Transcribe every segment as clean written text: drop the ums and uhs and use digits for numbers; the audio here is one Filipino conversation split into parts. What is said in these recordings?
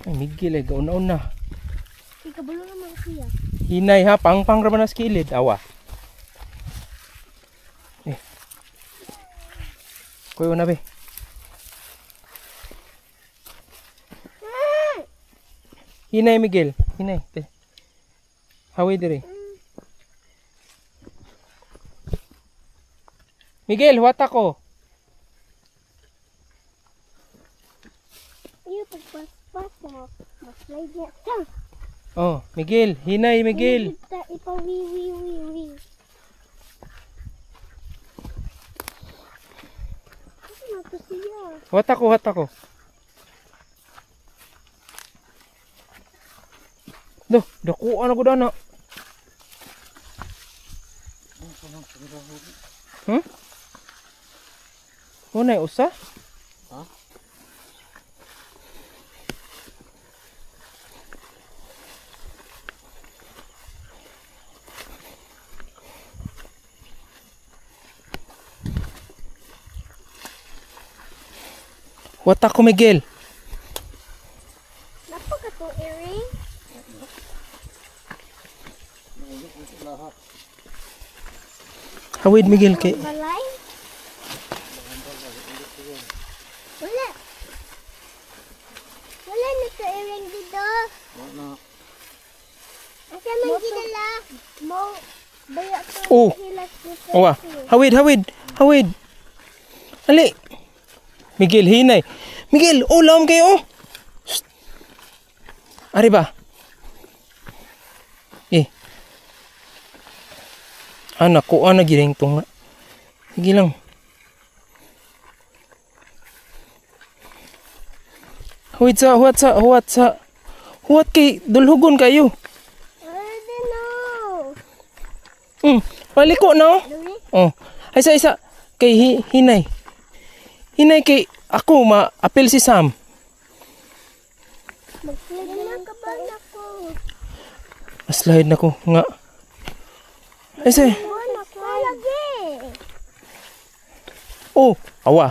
Ay, Miguel ay gauna-una na. Ikabalo naman siya. Hinay ha, pang raman na skilid. Awa. Kuya na be. Hinay Miguel. Hinay. Hawi diri. Miguel, wata ko. Iyo pagpaspas mo. Maslide niya. Oh, Miguel. Hinay Miguel. Ipawiwi. Ano to siya? Wata ko. Duh, dakuan ako dana. Muna usa? Ha? Wata ko Miguel. Napaka to earring? Hawid Miguel kay. Balay? Wala na to earring dito. Wala. Asa man ginala? Mo baya ko Oh. hilas dito. Awa. Hawid. Ali. Miguel hinay. Miguel, ulam kayo. Shh. Ari ba? Anak ko giring tong. Sige lang. Huwat sa. Huwat kay dulhugon kayo. I don't know. Paliko na. Oh. Ay isa. Kay hinay. Hinay kay ako ma-apil si Sam. Mag-slide na ka ba na ko? Slide na ko nga. Ay say. Lagi. Oh, awa.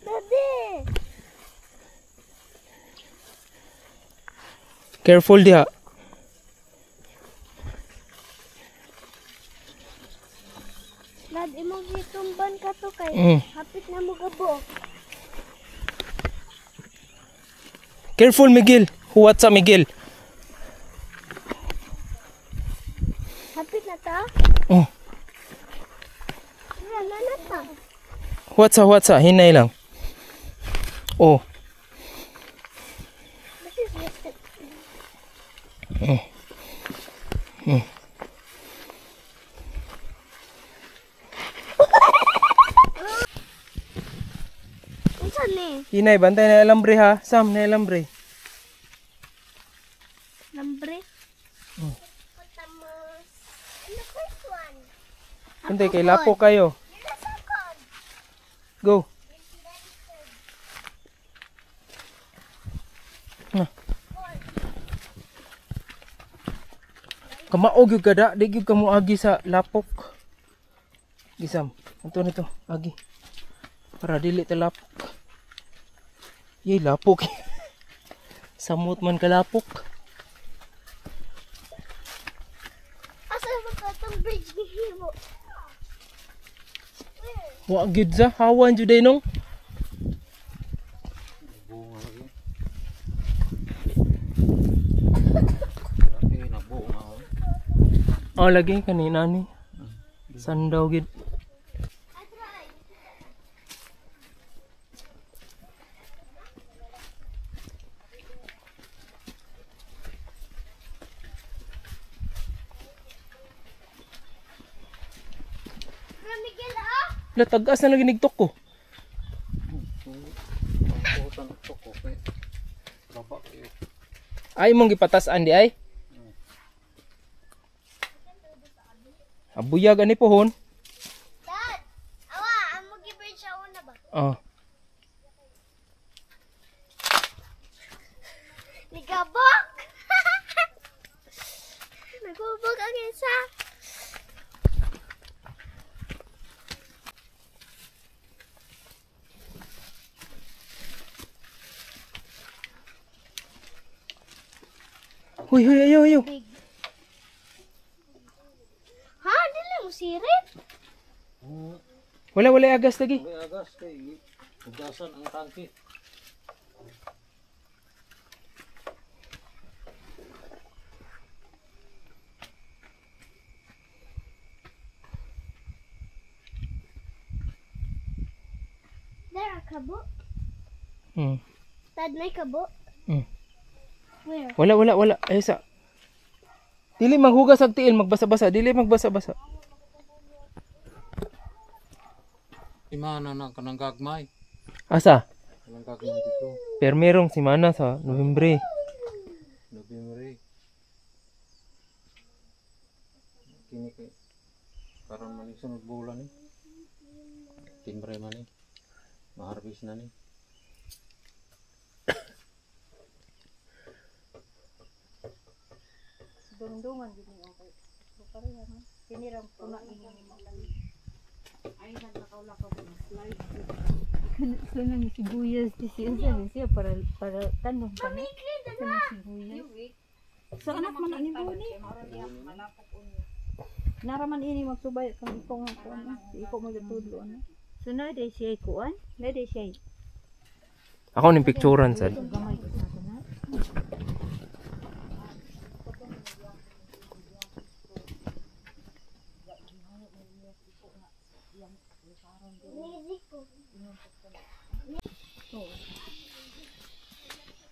Daddy. Careful diha. Dad, imong gitumban ka to kay hapit na mo gabo. Careful Miguel. Huwat sa Miguel. Hapit na ta? Oh. Wala na ta. Huwat sa. Hinay lang. Oh. This is listed. Unsa ni? Hinay, bantay na alambre ha. Sam, na alambre. Lambre? Patamos. And the first one. Bantay kay lapo kayo. The second. Go. Kamaog yung kada, di yung kamo agi sa lapok. Gisam, ito nito, agi. Para dili ta lapok. Yay, lapok. Samot man ka lapok. Asa ba ka itong bridge ni Himo? Wa gid sa hawan jud day nong. Bunga lagi. Oh, lagi kanina ni. Sandaw gid. Miguel, ah? Tagas na lagi nigtok ko. Ay mong gipatas-an di ay. Abuyag ani pohon. Dad, awa, amo gi-bridge sa una ba? Oh. Nagabok! Nagabok ang isa. Huy, huy, ayaw, ayaw. Big. Ha? Dili mo sirit? Wala, wala agas lagi. May agas kay ugasan ang tangke. There kabo. Hmm. Tad may kabo. Hmm. Where? Wala, wala, wala. Ay, sa... Dili maghugas ang tiil, magbasa-basa. Dili magbasa-basa. Imana na kanang gagmay. Asa? Kanang gagmay dito. Pero merong simana sa Nobyembre. November. Kini kay karon man sunod bulan ni. Timbre man ni. Ma-harvest na ni. Dungdungan gini okay. Bukari naman. Tinirang puna ini ni malay. Ay naglakaw-lakaw na slide. Kanang sibuyas di siya para tanong pa ni. Kanang sibuyas. Sa anak man ani mo ni. Naraman ini magsubay kang ikaw nga ko ano. Ikaw magatudlo ano. So na day siya kuan, na day siya. Ako ning picturean sad. Gamay ko sa na.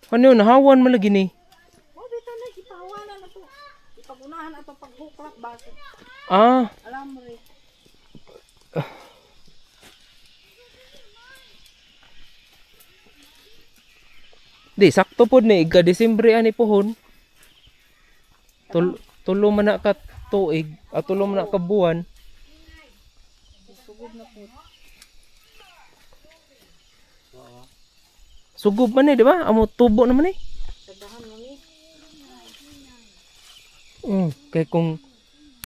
Ano nahawan man lagi ni? Oh, bitaw na ipahawanan na to. Ipagunahan ato paghuklak bakit. Ah, Alam mo rin. di sakto pod ni ika Disyembre ani pohon. Tulo man na ka tuig at tulo man na ka buwan. Sugod na po. Sugob man di ba? Amo tubo naman eh. Sadahan mo ni. Kay kung